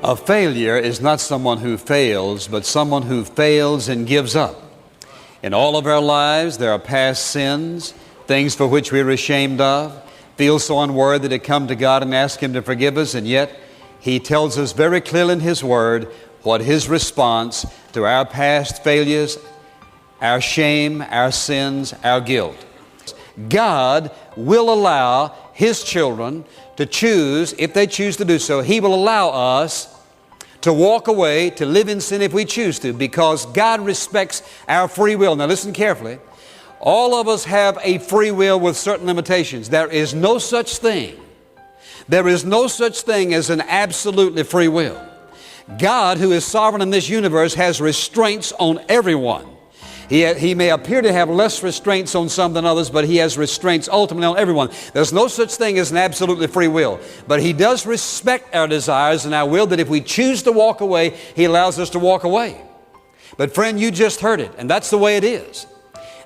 A failure is not someone who fails, but someone who fails and gives up. In all of our lives, there are past sins, things for which we're ashamed of, feel so unworthy to come to God and ask Him to forgive us, and yet He tells us very clearly in His Word what His response to our past failures, our shame, our sins, our guilt. God will allow His children to choose, if they choose to do so. He will allow us to walk away, to live in sin if we choose to, because God respects our free will. Now listen carefully. All of us have a free will with certain limitations. There is no such thing. There is no such thing as an absolutely free will. God, who is sovereign in this universe, has restraints on everyone. He may appear to have less restraints on some than others, but He has restraints ultimately on everyone. There's no such thing as an absolutely free will. But He does respect our desires and our will, that if we choose to walk away, He allows us to walk away. But friend, you just heard it, and that's the way it is.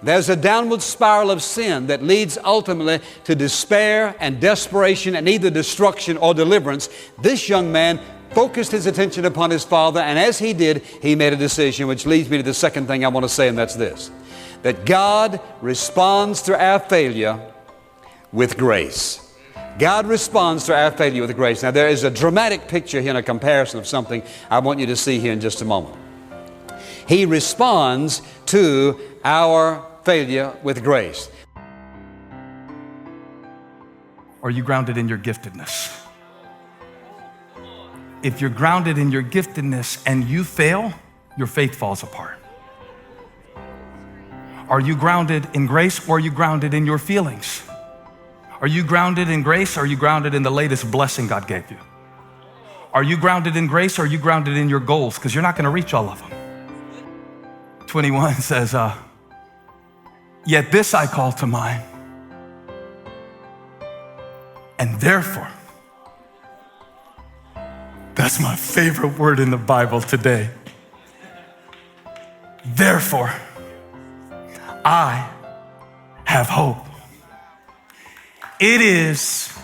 There's a downward spiral of sin that leads ultimately to despair and desperation and either destruction or deliverance. This young man focused his attention upon his Father, and as he did, he made a decision, which leads me to the second thing I want to say, and that's this: that God responds to our failure with grace. God responds to our failure with grace. Now, there is a dramatic picture here and a comparison of something I want you to see here in just a moment. He responds to our failure with grace. Are you grounded in your giftedness? If you're grounded in your giftedness and you fail, your faith falls apart. Are you grounded in grace, or are you grounded in your feelings? Are you grounded in grace, or are you grounded in the latest blessing God gave you? Are you grounded in grace, or are you grounded in your goals? Because you're not going to reach all of them. 21 says, yet this I call to mind, and therefore, that's my favorite word in the Bible today. Therefore, I have hope. It is,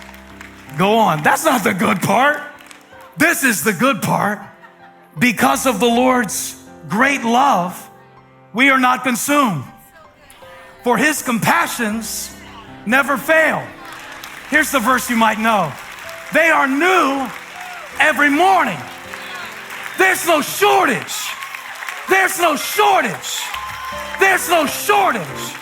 go on, that's not the good part. This is the good part. Because of the Lord's great love, we are not consumed, for His compassions never fail. Here's the verse you might know. They are new every morning. There's no shortage. There's no shortage. There's no shortage.